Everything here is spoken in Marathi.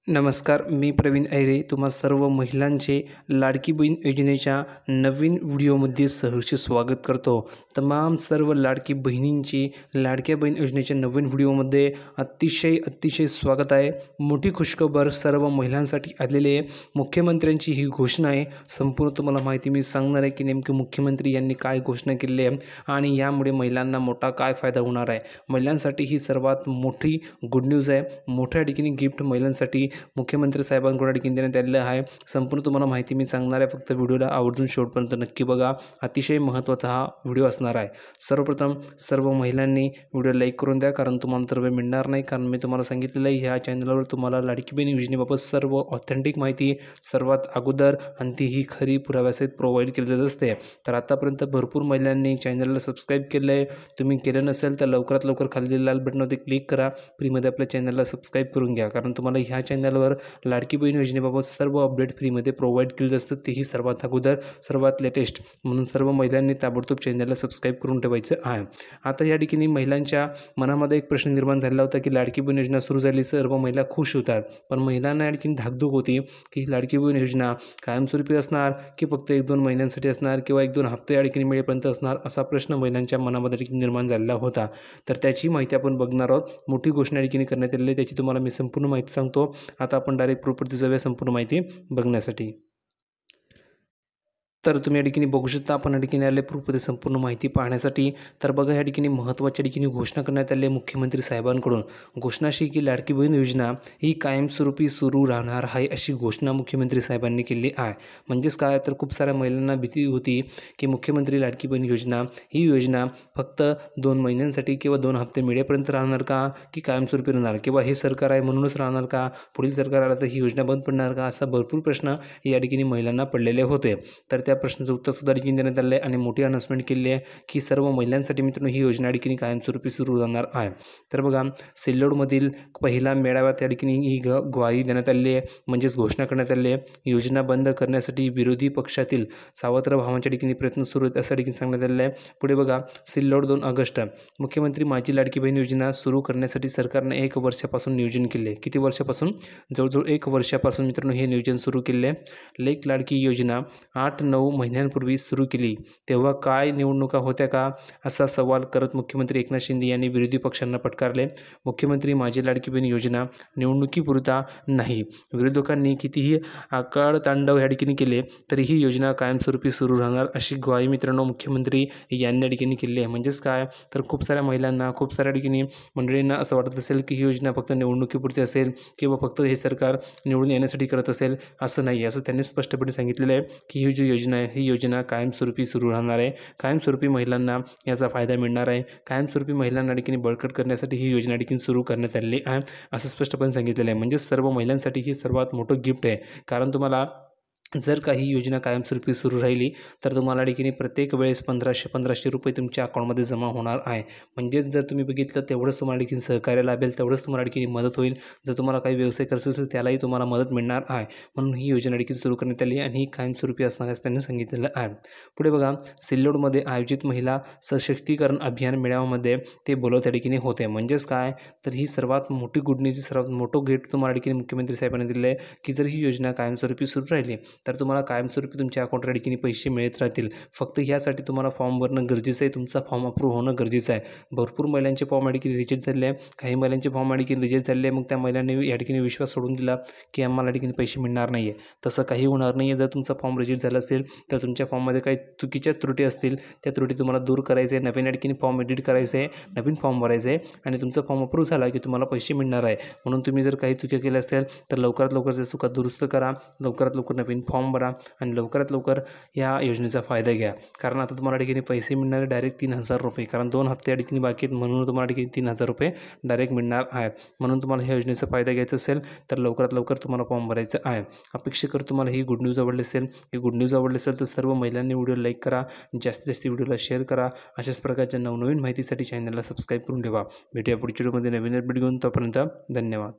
नमस्कार, मी प्रवीण ऐरे तुम्हा सर्व महिलांचे लाडकी बहीण योजनेच्या नवीन व्हिडिओमध्ये सहर्ष स्वागत करतो। तमाम सर्व लाडकी बहिणींची लाडक्या बहीण योजनेच्या नवीन व्हिडिओमध्ये अतिशय स्वागत आहे। मोठी खुशखबर सर्व महिलांसाठी आलेली आहे। मुख्यमंत्र्यांची ही घोषणा आहे। संपूर्ण तुम्हाला माहिती मी सांगणार आहे की नेमके मुख्यमंत्री यांनी काय घोषणा केली आहे आणि यामुळे महिलांना मोठा काय फायदा होणार आहे। महिलांसाठी ही सर्वात मोठी गुड न्यूज आहे। मोठ्या ठिकाणी गिफ्ट महिलांसाठी मुख्यमंत्री साहेबांकडून देण्यात आलेलं आहे। संपूर्ण तुम्हाला माहिती मी सांगणार आहे, फक्त व्हिडिओला आवर्जून शेवटपर्यंत नक्की बघा। अतिशय महत्त्वाचा हा व्हिडिओ असणार आहे। सर्वप्रथम सर्व महिलांनी व्हिडिओ लाईक करून द्या, कारण तुम्हाला तर वेळ मिळणार नाही, कारण मी तुम्हाला सांगितलेलं आहे ह्या चॅनलवर तुम्हाला लाडकी बहीण योजनेबाबत सर्व ऑथेंटिक माहिती सर्वात अगोदर आणि तीही खरी पुराव्यासहित प्रोव्हाइड केली जात असते। तर आतापर्यंत भरपूर महिलांनी चॅनलला सबस्क्राईब केलं आहे। तुम्ही केलं नसेल तर लवकरात लवकर खाली लाल बटनावरती क्लिक करा, फ्रीमध्ये आपल्या चॅनलला सबस्क्राईब करून घ्या, कारण तुम्हाला ह्या चॅनलवर लाडकी बहीण योजनेबाबत सर्व अपडेट फ्रीमध्ये प्रोव्हाइड केले असतात, तेही सर्वात अगोदर सर्वात लेटेस्ट। म्हणून सर्व महिलांनी ताबडतोब चॅनलला सबस्क्राईब करून ठेवायचं आहे। आता या ठिकाणी महिलांच्या मनामध्ये एक प्रश्न निर्माण झाला होता की लाडकी बहीण योजना सुरू झाली, सर्व महिला खुश होतात, पण महिलांना या ठिकाणी धाकधूक होती की लाडकी बहीण योजना कायमस्वरूपी असणार की फक्त 1-2 महिन्यांसाठी असणार किंवा 1-2 हप्ते या ठिकाणी मिळेपर्यंत असणार, असा प्रश्न महिलांच्या मनामध्ये निर्माण झालेला होता। तर त्याची माहिती आपण बघणार आहोत। मोठी घोषणा या ठिकाणी करण्यात आलेली आहे, त्याची तुम्हाला मी संपूर्ण माहिती सांगतो। आता आपण डायरेक्ट प्रॉपर्टी जाऊया संपूर्ण माहिती बघण्यासाठी। तर तुम्ही या ठिकाणी बघू शकता, आपण या ठिकाणी आले प्रूफमध्ये संपूर्ण माहिती पाहण्यासाठी। तर बघा, या ठिकाणी महत्त्वाच्या ठिकाणी घोषणा करण्यात आली आहे मुख्यमंत्री साहेबांकडून। घोषणा अशी की लाडकी बहीण योजना ही कायमस्वरूपी सुरू राहणार आहे, अशी घोषणा मुख्यमंत्री साहेबांनी केली आहे। म्हणजेच काय, तर खूप साऱ्या महिलांना भीती होती की मुख्यमंत्री लाडकी बहीण योजना ही योजना फक्त 2 महिन्यांसाठी किंवा 2 हप्ते मिळेपर्यंत राहणार का, की कायमस्वरूपी राहणार, किंवा हे सरकार आहे म्हणूनच राहणार का, पुढील सरकार आलं तर ही योजना बंद पडणार का, असा भरपूर प्रश्न या ठिकाणी महिलांना पडलेले होते। तर त्या प्रश्नाचं उत्तर सुद्धा ठिकाणी देण्यात आलं आहे आणि मोठी अनाउन्समेंट केली आहे की सर्व महिलांसाठी मित्रांनो ही योजना ठिकाणी कायमस्वरूपी सुरू राहणार आहे। तर बघा, सिल्लोडमधील पहिला मेळाव्यात या ठिकाणी ही ग्वाही देण्यात आली आहे, म्हणजेच घोषणा करण्यात आली आहे। योजना बंद करण्यासाठी विरोधी पक्षातील सावत्र भावांच्या ठिकाणी प्रयत्न सुरू आहेत, असं ठिकाणी सांगण्यात आलेलं आहे। पुढे बघा, सिल्लोड 2 ऑगस्ट, मुख्यमंत्री माझी लाडकी बहीण योजना सुरू करण्यासाठी सरकारने 1 वर्षापासून नियोजन केले। किती वर्षापासून? जवळजवळ 1 वर्षापासून मित्रांनो हे नियोजन सुरू केले आहे। लेक लाडकी योजना 8-9 महिन्यांपूर्वी सुरू केली, तेव्हा काय निवडणुका होत्या का, असा सवाल करत मुख्यमंत्री एकनाथ शिंदे यांनी विरोधी पक्षांना फटकारले। मुख्यमंत्री माझी लाडकी बहीण योजना निवडणुकीपुरता नाही, विरोधकांनी कितीही आकाळतांडव या ठिकाणी केले तरी ही योजना कायमस्वरूपी सुरू राहणार, अशी ग्वाही मित्रांनो मुख्यमंत्री यांनी या ठिकाणी केली आहे। म्हणजेच काय, तर खूप साऱ्या महिलांना, खूप साऱ्या ठिकाणी मंडळींना असं वाटत असेल की ही योजना फक्त निवडणुकीपुरती असेल किंवा फक्त हे सरकार निवडून येण्यासाठी करत असेल, असं नाही, असं त्यांनी स्पष्टपणे सांगितलेलं आहे की ही जी योजना आहे ही योजना कायमस्वरूपी सुरू राहणार आहे। कायमस्वरूपी महिलांना याचा फायदा मिळणार आहे। कायमस्वरूपी महिलांना ठिकाणी बळकट करण्यासाठी ही योजना ठिकाणी सुरू करण्यात आलेली आहे, असं स्पष्टपणे सांगितलेलं आहे। म्हणजे सर्व महिलांसाठी ही सर्वात मोठं गिफ्ट आहे, कारण तुम्हाला जर काही योजना कायमस्वरूपी सुरू राहिली तर तुम्हाला ठिकाणी प्रत्येक वेळेस 1500 रुपये तुमच्या अकाउंटमध्ये जमा होणार आहे। म्हणजेच जर तुम्ही बघितलं तेवढंच तुम्हाला ठिकाणी सहकार्य लाभेल, तेवढंच तुम्हाला ठिकाणी मदत होईल। जर तुम्हाला काही व्यवसाय करायचा असेल त्यालाही तुम्हाला मदत मिळणार आहे, म्हणून ही योजना ठिकाणी सुरू करण्यात आली आणि ही कायमस्वरूपी असणार असं त्यांनी सांगितलेलं आहे। पुढे बघा, सिल्लोडमध्ये आयोजित महिला सशक्तीकरण अभियान मेळाव्यामध्ये ते बोलत त्या ठिकाणी होते। म्हणजेच काय, तर ही सर्वात मोठी गुड न्यूज, सर्वात मोठं गिफ्ट तुम्हाला ठिकाणी मुख्यमंत्री साहेबांनी दिलं आहे की जर ही योजना कायमस्वरूपी सुरू राहिली तर तुम्हाला कायमस्वरूपी तुमच्या अकाउंटला ठिकाणी पैसे मिळत राहतील। फक्त ह्यासाठी तुम्हाला फॉर्म भरणं गरजेचं आहे, तुमचा फॉर्म अप्रूव्ह होणं गरजेचं आहे। भरपूर महिलांचे फॉर्म या ठिकाणी रिजेक्ट झाले आहे, काही महिलांचे फॉर्म या ठिकाणी रिजेक्ट झाले आहे। मग त्या महिलांनी या ठिकाणी विश्वास सोडून दिला की आम्हाला ठिकाणी पैसे मिळणार नाही आहे। तसं काही होणार नाही आहे। जर तुमचा फॉर्म रिजेक्ट झाला असेल तर तुमच्या फॉर्ममध्ये काही चुकीच्या त्रुटी असतील, त्या त्रुटी तुम्हाला दूर करायचे आहे, नवीन या ठिकाणी फॉर्म एडिट करायचं आहे, नवीन फॉर्म भरायचं आहे आणि तुमचा फॉर्म अप्रूव्ह झाला की तुम्हाला पैसे मिळणार आहे। म्हणून तुम्ही जर काही चुकी केल्या असतील तर लवकरात लवकर त्या चुका दुरुस्त करा, लवकरात लवकर नवीन फॉर्म भरा आणि लवकरात लवकर या योजनेचा फायदा घ्या। कारण आता तुम्हाला ठिकाणी पैसे मिळणार डायरेक्ट 3000 रुपये, कारण 2 हप्ते या ठिकाणी बाकी आहेत, म्हणून तुम्हाला ठिकाणी 3000 रुपये डायरेक्ट मिळणार आहे। म्हणून तुम्हाला ह्या योजनेचा फायदा घ्यायचा असेल तर लवकरात लवकर तुम्हाला फॉर्म भरायचं आहे। अपेक्षा करतो तुम्हाला ही गुड न्यूज आवडली असेल। ही गुड न्यूज आवडली असेल तर सर्व महिलांनी व्हिडिओ लाईक करा, जास्तीत जास्त व्हिडिओला शेअर करा। अशाच प्रकारच्या नवनवीन माहितीसाठी चॅनलला सबस्क्राईब करून ठेवा। भेटूया पुढच्या व्हिडिओमध्ये नवीन अपडेट घेऊन, तोपर्यंत धन्यवाद।